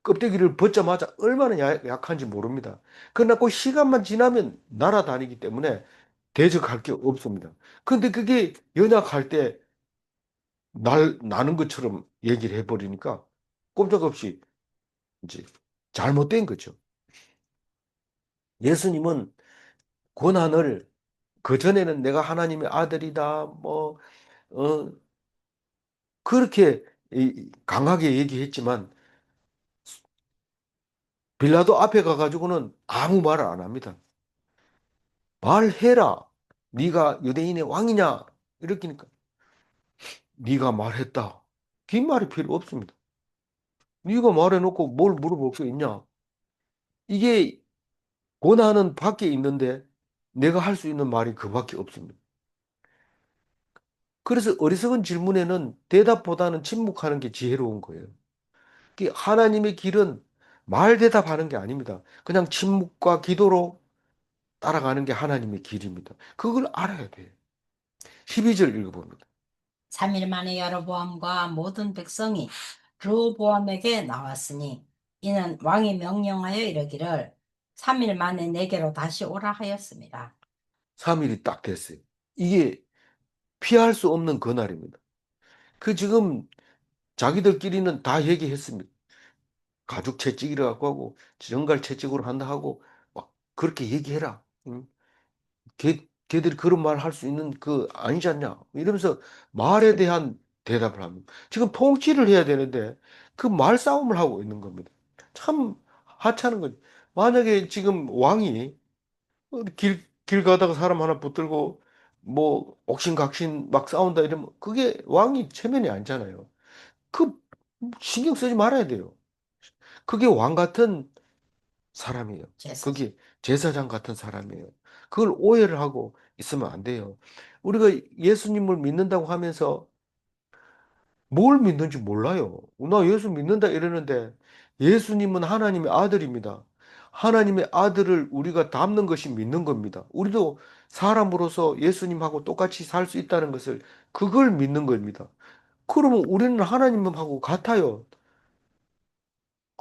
껍데기를 벗자마자 얼마나 약한지 모릅니다. 그러나 그 시간만 지나면 날아다니기 때문에 대적할 게 없습니다. 근데 그게 연약할 때 나는 것처럼 얘기를 해버리니까 꼼짝없이 이제 잘못된 거죠. 예수님은 고난을 그전에는 내가 하나님의 아들이다, 어, 그렇게 강하게 얘기했지만 빌라도 앞에 가가지고는 아무 말을 안 합니다. 말해라. 네가 유대인의 왕이냐? 이렇게니까 네가 말했다. 긴 말이 필요 없습니다. 네가 말해놓고 뭘 물어볼 게 있냐? 이게 고난은 밖에 있는데 내가 할 수 있는 말이 그밖에 없습니다. 그래서 어리석은 질문에는 대답보다는 침묵하는 게 지혜로운 거예요. 하나님의 길은 말 대답하는 게 아닙니다. 그냥 침묵과 기도로 따라가는 게 하나님의 길입니다. 그걸 알아야 돼요. 12절 읽어봅니다. 3일 만에 여로보암과 모든 백성이 르호보암에게 나왔으니 이는 왕이 명령하여 이르기를 3일 만에 내게로 다시 오라 하였습니다. 3일이 딱 됐어요. 이게 피할 수 없는 그날입니다. 지금 자기들끼리는 다 얘기했습니다. 가죽 채찍이라 갖고 하고 정갈 채찍으로 한다 하고 막 그렇게 얘기해라. 응? 걔들이 그런 말 할 수 있는 그 아니지 않냐 이러면서 말에 대한 대답을 합니다. 지금 통치를 해야 되는데 그 말싸움을 하고 있는 겁니다. 참 하찮은 거죠. 만약에 지금 왕이 길 가다가 사람 하나 붙들고 뭐 옥신각신 막 싸운다 이러면 그게 왕이 체면이 아니잖아요. 그 신경 쓰지 말아야 돼요. 그게 왕 같은 사람이에요. 제사장. 그게 제사장 같은 사람이에요. 그걸 오해를 하고 있으면 안 돼요. 우리가 예수님을 믿는다고 하면서 뭘 믿는지 몰라요. 나 예수 믿는다 이러는데 예수님은 하나님의 아들입니다. 하나님의 아들을 우리가 닮는 것이 믿는 겁니다. 우리도 사람으로서 예수님하고 똑같이 살 수 있다는 것을 그걸 믿는 겁니다. 그러면 우리는 하나님하고 같아요.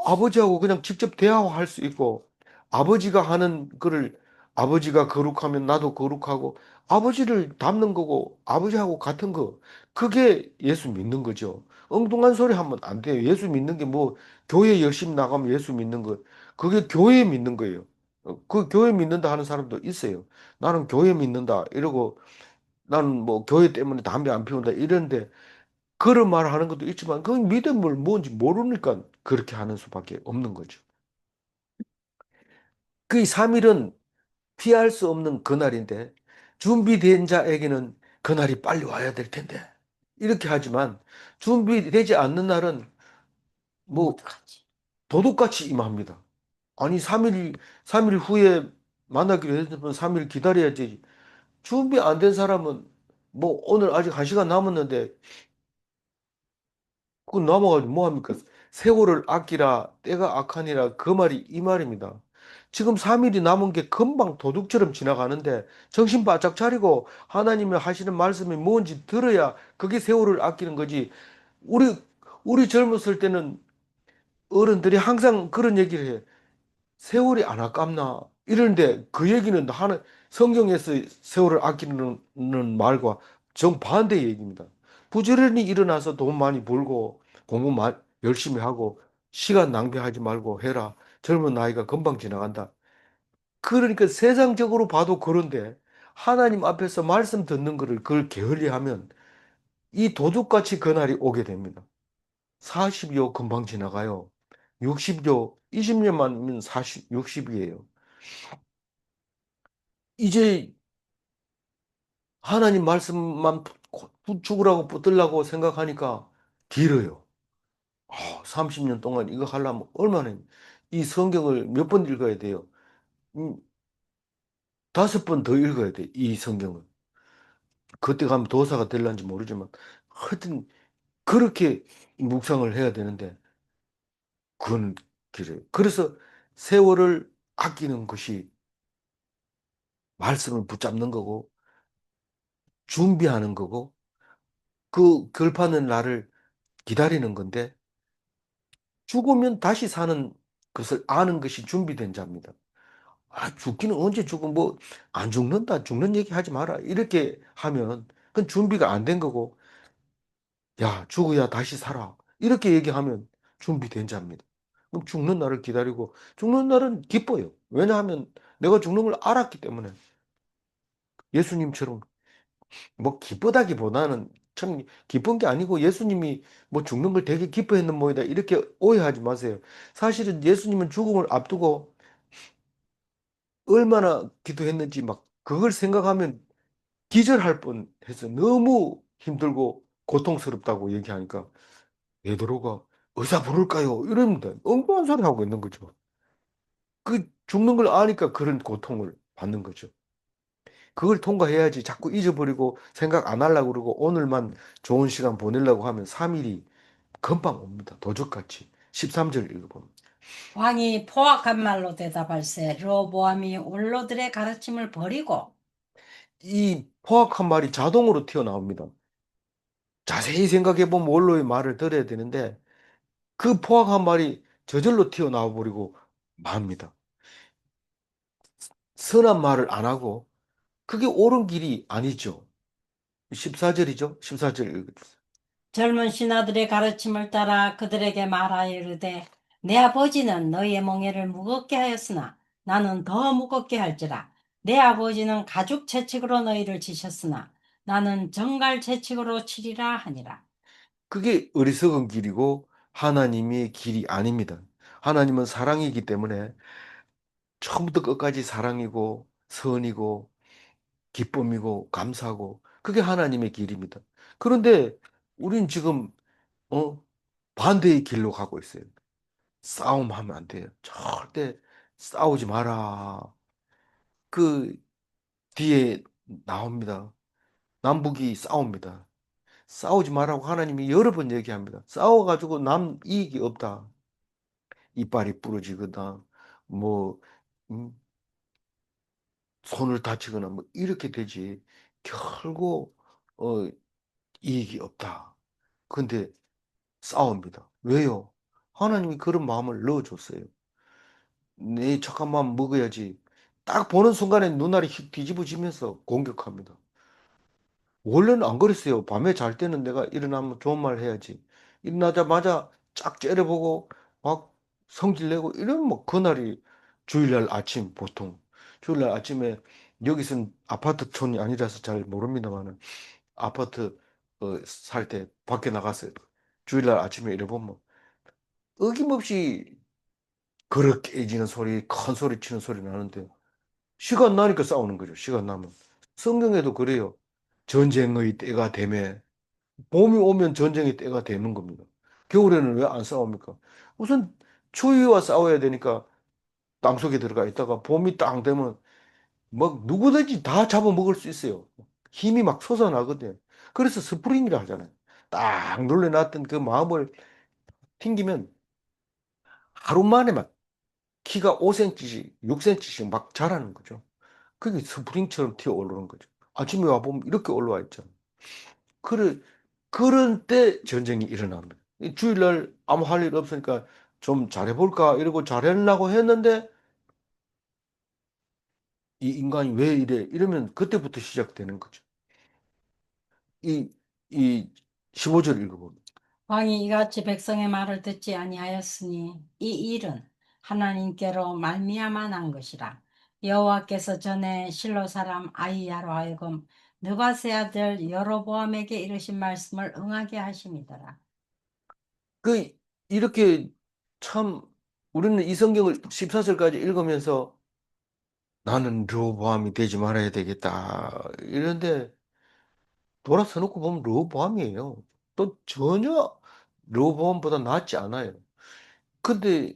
아버지하고 그냥 직접 대화할 수 있고, 아버지가 하는 거를 아버지가 거룩하면 나도 거룩하고, 아버지를 닮는 거고, 아버지하고 같은 거. 그게 예수 믿는 거죠. 엉뚱한 소리 하면 안 돼요. 예수 믿는 게 뭐, 교회 열심히 나가면 예수 믿는 거. 그게 교회 믿는 거예요. 그 교회 믿는다 하는 사람도 있어요. 나는 교회 믿는다. 이러고, 나는 뭐, 교회 때문에 담배 안 피운다. 이런데, 그런 말을 하는 것도 있지만 그 믿음을 뭔지 모르니까 그렇게 하는 수밖에 없는 거죠. 그 3일은 피할 수 없는 그날인데 준비된 자에게는 그날이 빨리 와야 될 텐데 이렇게 하지만 준비되지 않는 날은 뭐 어떡하지? 도둑같이 임합니다. 아니 3일 후에 만나기로 했으면 3일 기다려야지. 준비 안 된 사람은 뭐 오늘 아직 1시간 남았는데 그거 넘어가지고 뭐합니까? 세월을 아끼라 때가 악하니라 그 말이 이 말입니다. 지금 3일이 남은 게 금방 도둑처럼 지나가는데 정신 바짝 차리고 하나님이 하시는 말씀이 뭔지 들어야 그게 세월을 아끼는 거지. 우리 우리 젊었을 때는 어른들이 항상 그런 얘기를 해. 세월이 안 아깝나? 이러는데 그 얘기는 하는 성경에서 세월을 아끼는 말과 정반대 얘기입니다. 부지런히 일어나서 돈 많이 벌고 열심히 하고 시간 낭비하지 말고 해라. 젊은 나이가 금방 지나간다. 그러니까 세상적으로 봐도 그런데 하나님 앞에서 말씀 듣는 거를 그걸 게을리하면 이 도둑같이 그날이 오게 됩니다. 40여 금방 지나가요. 60여 20년만이면 40, 60이에요. 이제 하나님 말씀만 죽으라고 붙들라고 생각하니까 길어요. 30년 동안 이거 하려면 얼마나 이 성경을 몇 번 읽어야 돼요? 5번 더 읽어야 돼, 이 성경을. 그때 가면 도사가 될란지 모르지만 하여튼 그렇게 묵상을 해야 되는데 그건 길어요. 그래서 세월을 아끼는 것이 말씀을 붙잡는 거고, 준비하는 거고, 그 결판는 날을 기다리는 건데, 죽으면 다시 사는 것을 아는 것이 준비된 자입니다. 아, 죽기는 언제 죽어? 뭐, 안 죽는다. 죽는 얘기 하지 마라. 이렇게 하면, 그건 준비가 안 된 거고, 야, 죽어야 다시 살아. 이렇게 얘기하면 준비된 자입니다. 그럼 죽는 날을 기다리고, 죽는 날은 기뻐요. 왜냐하면 내가 죽는 걸 알았기 때문에. 예수님처럼, 뭐, 기쁘다기보다는 참 기쁜 게 아니고 예수님이 뭐 죽는 걸 되게 기뻐했는 모이다. 이렇게 오해하지 마세요. 사실은 예수님은 죽음을 앞두고 얼마나 기도했는지 막 그걸 생각하면 기절할 뻔해서 너무 힘들고 고통스럽다고 얘기하니까 베드로가 의사 부를까요? 이러는데 엉뚱한 소리 하고 있는 거죠. 그 죽는 걸 아니까 그런 고통을 받는 거죠. 그걸 통과해야지 자꾸 잊어버리고 생각 안 하려고 그러고 오늘만 좋은 시간 보내려고 하면 3일이 금방 옵니다. 도적같이. 13절 읽어보면. 왕이 포악한 말로 대답할세 르호보암이 원로들의 가르침을 버리고 이 포악한 말이 자동으로 튀어나옵니다. 자세히 생각해보면 원로의 말을 들어야 되는데 그 포악한 말이 저절로 튀어나와 버리고 맙니다. 선한 말을 안 하고 그게 옳은 길이 아니죠. 14절이죠. 14절 읽어주세요. 젊은 신하들의 가르침을 따라 그들에게 말하여 이르되 내 아버지는 너희의 멍에를 무겁게 하였으나 나는 더 무겁게 할지라. 내 아버지는 가죽 채찍으로 너희를 치셨으나 나는 정갈 채찍으로 치리라 하니라. 그게 어리석은 길이고 하나님의 길이 아닙니다. 하나님은 사랑이기 때문에 처음부터 끝까지 사랑이고 선이고 기쁨이고 감사하고 그게 하나님의 길입니다. 그런데 우린 지금 어 반대의 길로 가고 있어요. 싸움하면 안 돼요. 절대 싸우지 마라. 그 뒤에 나옵니다. 남북이 싸웁니다. 싸우지 말라고 하나님이 여러 번 얘기합니다. 싸워가지고 남 이익이 없다. 이빨이 부러지거나, 뭐, 음, 손을 다치거나, 뭐, 이렇게 되지. 결국, 이익이 없다. 근데 싸웁니다. 왜요? 하나님이 그런 마음을 넣어줬어요. 내 착한 마음 먹어야지. 딱 보는 순간에 눈알이 휙 뒤집어지면서 공격합니다. 원래는 안 그랬어요. 밤에 잘 때는 내가 일어나면 좋은 말 해야지. 일어나자마자 쫙 째려보고 막 성질내고 이러면 뭐 그날이 주일날 아침 보통. 주일날 아침에 여기선 아파트촌이 아니라서 잘 모릅니다만은 아파트 살 때 밖에 나갔어요. 주일날 아침에 이래보면 어김없이 그릇 깨지는 소리, 큰 소리 치는 소리 나는데 시간 나니까 싸우는 거죠. 시간 나면. 성경에도 그래요. 전쟁의 때가 되매 봄이 오면 전쟁의 때가 되는 겁니다. 겨울에는 왜 안 싸웁니까? 우선 추위와 싸워야 되니까 땅속에 들어가 있다가 봄이 딱 되면 막 누구든지 다 잡아먹을 수 있어요. 힘이 막 솟아나거든요. 그래서 스프링이라 하잖아요. 딱 눌러놨던 그 마음을 튕기면 하루 만에 막 키가 5cm씩, 6cm씩 막 자라는 거죠. 그게 스프링처럼 튀어 오르는 거죠. 아침에 와보면 이렇게 올라와 있잖아요. 그래, 그런 때 전쟁이 일어납니다. 이 주일날 아무 할 일 없으니까 좀 잘해볼까 이러고 잘하려고 했는데 이 인간이 왜 이래? 이러면 그때부터 시작되는 거죠. 이, 이 15절 읽어보면. 왕이 이같이 백성의 말을 듣지 아니하였으니 이 일은 하나님께로 말미암아 난 것이라. 여호와께서 전에 실로 사람 아이야로 하여금 느바세 아들 여로보암에게 이르신 말씀을 응하게 하심이더라. 그, 이렇게 참, 우리는 이 성경을 14절까지 읽으면서 나는 르호보암이 되지 말아야 되겠다. 이런데 돌아서 놓고 보면 르호보암이에요. 또 전혀 르호보암보다 낫지 않아요. 근데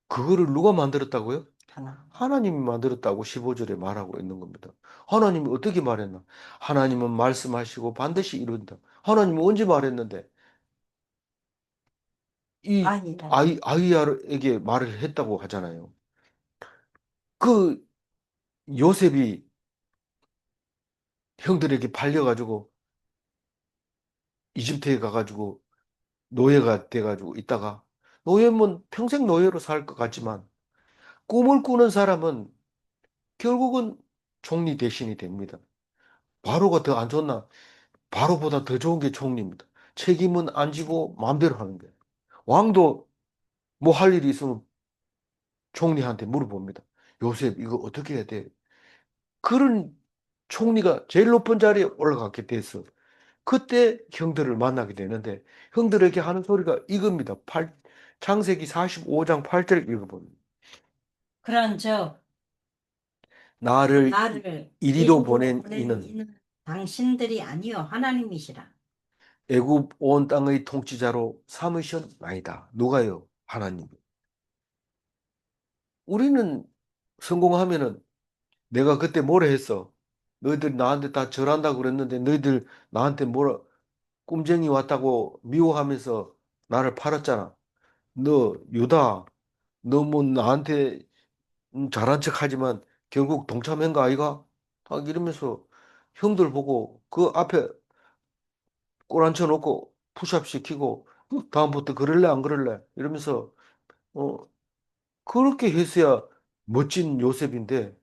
그거를 누가 만들었다고요? 하나. 하나님이 만들었다고 15절에 말하고 있는 겁니다. 하나님이 어떻게 말했나? 하나님은 말씀하시고 반드시 이룬다. 하나님은 언제 말했는데 이 아니라. 아이야에게 말을 했다고 하잖아요. 그 요셉이 형들에게 팔려가지고 이집트에 가가지고 노예가 돼가지고 있다가 노예면 평생 노예로 살 것 같지만 꿈을 꾸는 사람은 결국은 총리 대신이 됩니다. 바로가 더 안 좋나? 바로보다 더 좋은 게 총리입니다. 책임은 안 지고 마음대로 하는 거예요. 왕도 뭐 할 일이 있으면 총리한테 물어봅니다. 요셉 이거 어떻게 해야 돼? 그런 총리가 제일 높은 자리에 올라가게 돼서 그때 형들을 만나게 되는데 형들에게 하는 소리가 이겁니다. 창세기 45장 8절 읽어봅니다. 그런즉 나를 나를 이리로 이리로 보낸 보낸 이는 이는 당신들이 아니요 하나님이시라. 애굽 온 땅의 통치자로 삼으셨나이다. 누가요? 하나님. 우리는 성공하면은 내가 그때 뭐라 했어? 너희들 나한테 다 절한다고 그랬는데 너희들 나한테 뭐라 꼼쟁이 왔다고 미워하면서 나를 팔았잖아. 너 유다, 너 뭐 나한테 잘한 척 하지만 결국 동참한 거 아이가? 막 이러면서 형들 보고 그 앞에 꼴 앉혀 놓고 푸시업 시키고 다음부터 그럴래 안 그럴래? 이러면서 어 그렇게 했어야 멋진 요셉인데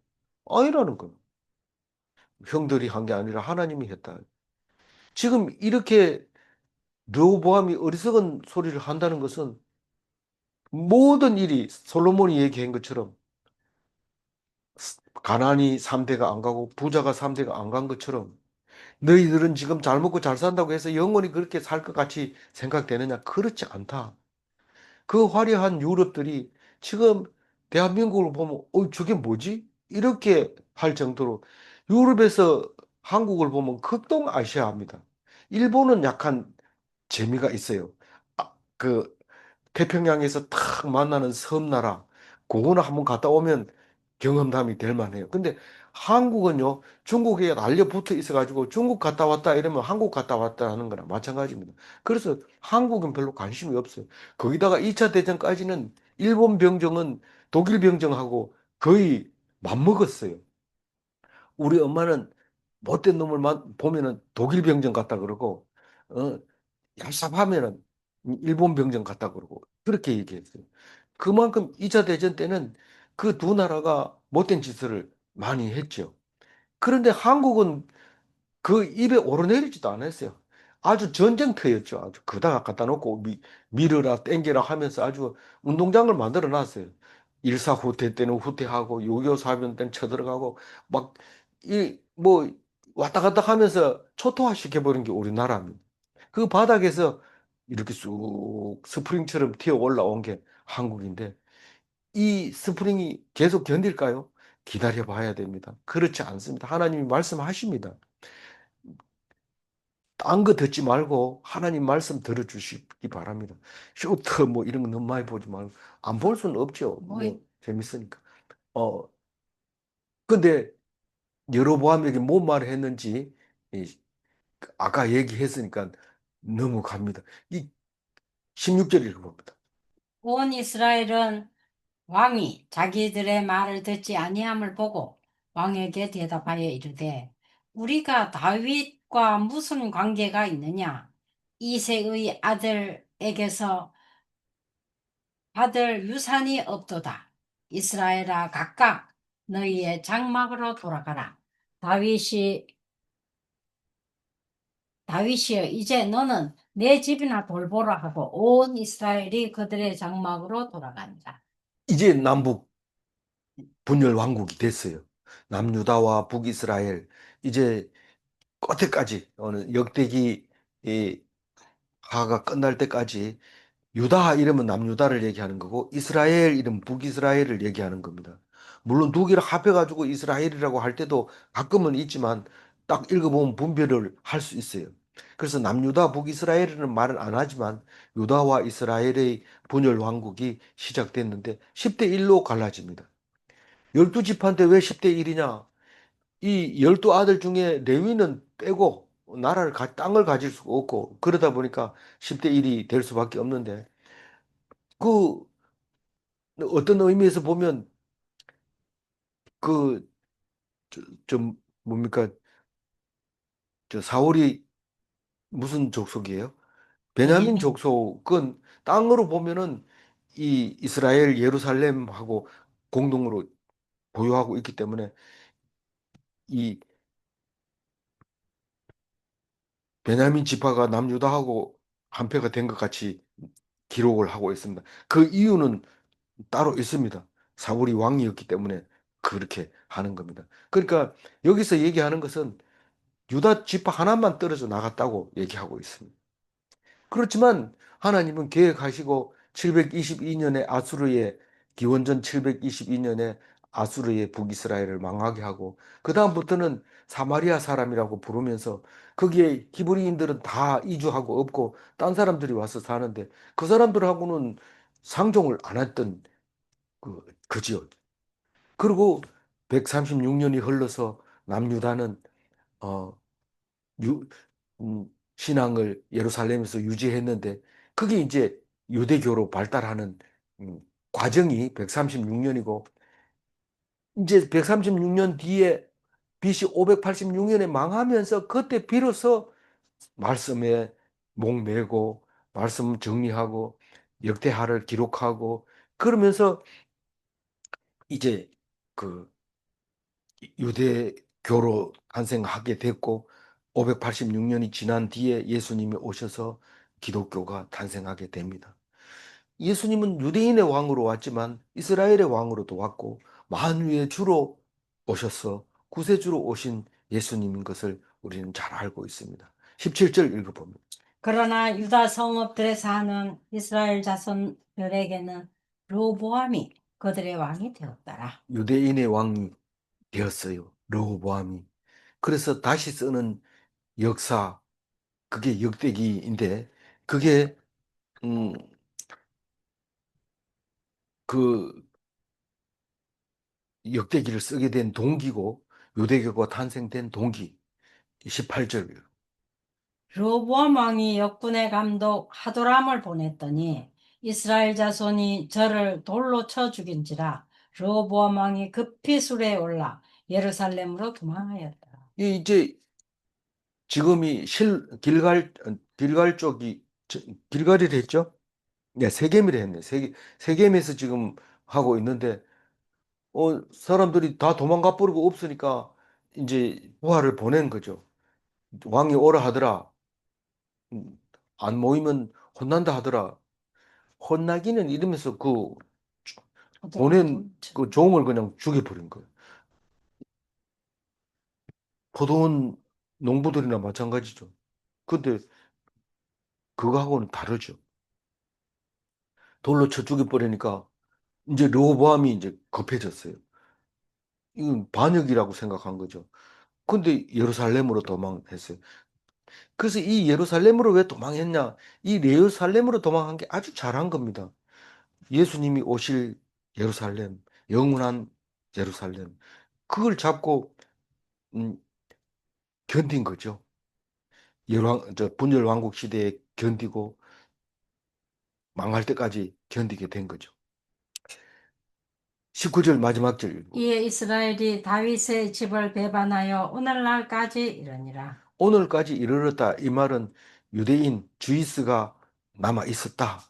아니라는 거예요. 형들이 한 게 아니라 하나님이 했다. 지금 이렇게 르호보암이 어리석은 소리를 한다는 것은 모든 일이 솔로몬이 얘기한 것처럼 가난이 3대가 안 가고 부자가 3대가 안 간 것처럼 너희들은 지금 잘 먹고 잘 산다고 해서 영원히 그렇게 살 것 같이 생각되느냐? 그렇지 않다. 그 화려한 유럽들이 지금 대한민국을 보면 저게 뭐지? 이렇게 할 정도로 유럽에서 한국을 보면 극동 아시아입니다. 일본은 약간 재미가 있어요. 그 태평양에서 탁 만나는 섬나라. 그거는 한번 갔다 오면 경험담이 될 만해요. 근데 한국은요, 중국에 날려 붙어 있어가지고 중국 갔다 왔다 이러면 한국 갔다 왔다 하는 거나 마찬가지입니다. 그래서 한국은 별로 관심이 없어요. 거기다가 2차 대전까지는 일본 병정은 독일 병정하고 거의 맞먹었어요. 우리 엄마는 못된 놈을 보면은 독일 병정 같다 그러고, 어, 얍삽하면은 일본 병정 같다 그러고 그렇게 얘기했어요. 그만큼 2차 대전 때는 그 두 나라가 못된 짓을 많이 했죠. 그런데 한국은 그 입에 오르내리지도 않았어요. 아주 전쟁터였죠. 아주 그다가 갖다 놓고 밀어라 땡겨라 하면서 아주 운동장을 만들어 놨어요. 일사 후퇴 때는 후퇴하고 6.25 사변 때는 쳐들어가고 막 이 뭐 왔다 갔다 하면서 초토화 시켜버린 게 우리나라입니다. 그 바닥에서 이렇게 쑥 스프링처럼 튀어 올라온 게 한국인데 이 스프링이 계속 견딜까요? 기다려 봐야 됩니다. 그렇지 않습니다. 하나님이 말씀하십니다. 딴 거 듣지 말고 하나님 말씀 들어주시기 바랍니다. 쇼트 뭐 이런 거 너무 많이 보지 말고 안 볼 수는 없죠. 뭐 뭐 재밌으니까. 어 근데 여로보암에게 뭔 말을 했는지 이, 아까 얘기했으니까 넘어갑니다. 이 16절 읽어봅니다. 온 이스라엘은 왕이 자기들의 말을 듣지 아니함을 보고 왕에게 대답하여 이르되 우리가 다윗과 무슨 관계가 있느냐? 이새의 아들에게서 받을 유산이 없도다. 이스라엘아 각각 너희의 장막으로 돌아가라. 다윗이 다윗이여 이제 너는 내 집이나 돌보라 하고 온 이스라엘이 그들의 장막으로 돌아간다. 이제 남북 분열 왕국이 됐어요. 남유다와 북이스라엘 이제 끝에까지 어느 역대기 이 하가 끝날 때까지 유다 이름은 남유다를 얘기하는 거고 이스라엘 이름 북이스라엘을 얘기하는 겁니다. 물론 두 개를 합해가지고 이스라엘이라고 할 때도 가끔은 있지만 딱 읽어보면 분별을 할 수 있어요. 그래서 남유다 북이스라엘이라는 말은 안 하지만 유다와 이스라엘의 분열 왕국이 시작됐는데 10대 1로 갈라집니다. 12지파인데 왜 10대 1이냐? 이 12아들 중에 레위는 빼고 땅을 가질 수가 없고 그러다 보니까 10대 1이 될 수밖에 없는데 그 어떤 의미에서 보면 그 좀 뭡니까 저 사울이 무슨 족속이에요? 베냐민 베냐민. 족속은 땅으로 보면은 이 이스라엘 예루살렘하고 공동으로 보유하고 있기 때문에 이 베냐민 지파가 남유다하고 한패가 된 것 같이 기록을 하고 있습니다. 그 이유는 따로 있습니다. 사울이 왕이었기 때문에 그렇게 하는 겁니다. 그러니까 여기서 얘기하는 것은 유다 지파 하나만 떨어져 나갔다고 얘기하고 있습니다. 그렇지만 하나님은 계획하시고 722년에 아수르의 기원전 722년에 아수르의 북이스라엘을 망하게 하고 그다음부터는 사마리아 사람이라고 부르면서 거기에 히브리인들은 다 이주하고 없고 딴 사람들이 와서 사는데 그 사람들하고는 상종을 안 했던 그지요. 그리고 136년이 흘러서 남유다는 어, 유, 신앙을 예루살렘에서 유지했는데 그게 이제 유대교로 발달하는 음, 과정이 136년이고 이제 136년 뒤에 BC 586년에 망하면서 그때 비로소 말씀에 목매고 말씀 정리하고 역대하를 기록하고 그러면서 이제 그 유대교로 탄생하게 됐고 586년이 지난 뒤에 예수님이 오셔서 기독교가 탄생하게 됩니다. 예수님은 유대인의 왕으로 왔지만 이스라엘의 왕으로도 왔고 만유의 주로 오셔서 구세주로 오신 예수님인 것을 우리는 잘 알고 있습니다. 17절 읽어보면 그러나 유다 성읍들에 사는 이스라엘 자손들에게는 로보암이 그들의 왕이 되었더라. 유대인의 왕이 되었어요. 르호보암이. 그래서 다시 쓰는 역사 그게 역대기인데 그게 음, 그 역대기를 쓰게 된 동기고 유대교가 탄생된 동기 18절 로보암 왕이 역군의 감독 하도람을 보냈더니 이스라엘 자손이 저를 돌로 쳐 죽인지라. 로보암 왕이 급히 수레에 올라 예루살렘으로 도망하였더라. 이 이제 지금이 길갈 쪽이 길갈이를 했죠? 네, 세겜이라 했네. 세겜에서 지금 하고 있는데 사람들이 다 도망가 버리고 없으니까 이제 부하를 보낸 거죠. 왕이 오라 하더라. 음, 안 모이면 혼난다 하더라. 혼나기는 이러면서 그 하도람을 보낸 돌로 쳐. 그 종을 그냥 죽여버린 거예요. 포도원 농부들이나 마찬가지죠. 근데 그거하고는 다르죠. 돌로 쳐 죽여버리니까 이제 르호보암이 이제 급해졌어요. 이건 반역이라고 생각한 거죠. 근데 예루살렘으로 도망했어요. 그래서 이 예루살렘으로 왜 도망했냐? 이 예루살렘으로 도망한 게 아주 잘한 겁니다. 예수님이 오실 예루살렘, 영원한 예루살렘. 그걸 잡고 음, 견딘 거죠. 분열 왕국 시대에 견디고 망할 때까지 견디게 된 거죠. 19절 마지막 절 읽고 이에 이스라엘이 다윗의 집을 배반하여 오늘날까지 이르니라. 오늘까지 이르렀다. 이 말은 유대인 주이스가 남아 있었다.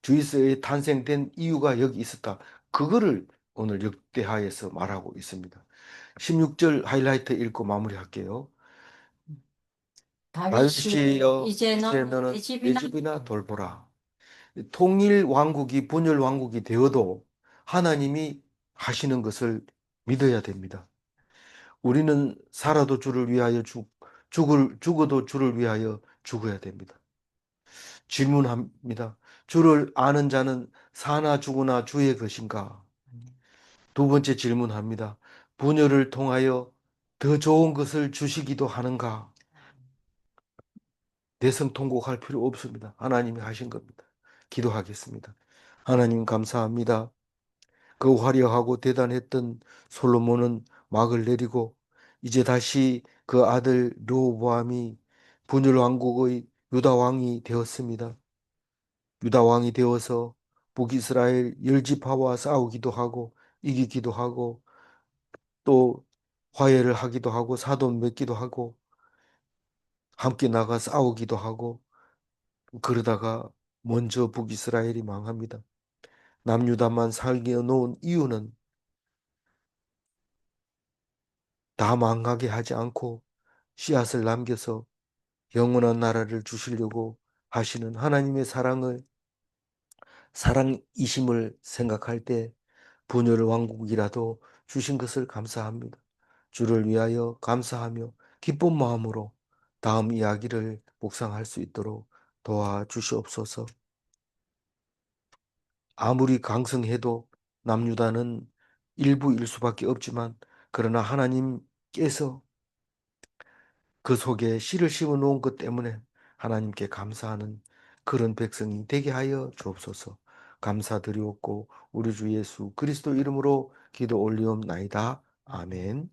주이스의 탄생된 이유가 여기 있었다. 그거를 오늘 역대하에서 말하고 있습니다. 16절 하이라이트 읽고 마무리할게요. 다윗이 다윗이여 이제 이제 너는 내 너는 내 집이나 집이나 돌보라. 통일 왕국이 분열 왕국이 되어도 하나님이 하시는 것을 믿어야 됩니다. 우리는 살아도 주를 위하여 죽어도 주를 위하여 죽어야 됩니다. 질문합니다. 주를 아는 자는 사나 죽으나 주의 것인가? 두 번째 질문합니다. 분열을 통하여 더 좋은 것을 주시기도 하는가? 대성통곡할 필요 없습니다. 하나님이 하신 겁니다. 기도하겠습니다. 하나님 감사합니다. 그 화려하고 대단했던 솔로몬은 막을 내리고 이제 다시 그 아들 르호보암이 분열 왕국의 유다 왕이 되었습니다. 유다 왕이 되어서 북이스라엘 열 지파와 싸우기도 하고 이기기도 하고 또 화해를 하기도 하고 사돈 맺기도 하고 함께 나가 싸우기도 하고 그러다가 먼저 북이스라엘이 망합니다. 남유다만 살게 놓은 이유는 다 망하게 하지 않고 씨앗을 남겨서 영원한 나라를 주시려고 하시는 하나님의 사랑이심을 생각할 때 분열 왕국이라도 주신 것을 감사합니다. 주를 위하여 감사하며 기쁜 마음으로 다음 이야기를 묵상할 수 있도록 도와주시옵소서. 아무리 강성해도 남유다는 일부일 수밖에 없지만 그러나 하나님께서 그 속에 씨를 심어 놓은 것 때문에 하나님께 감사하는 그런 백성이 되게 하여 주옵소서. 감사드리옵고 우리 주 예수 그리스도 이름으로 기도 올리옵나이다. 아멘.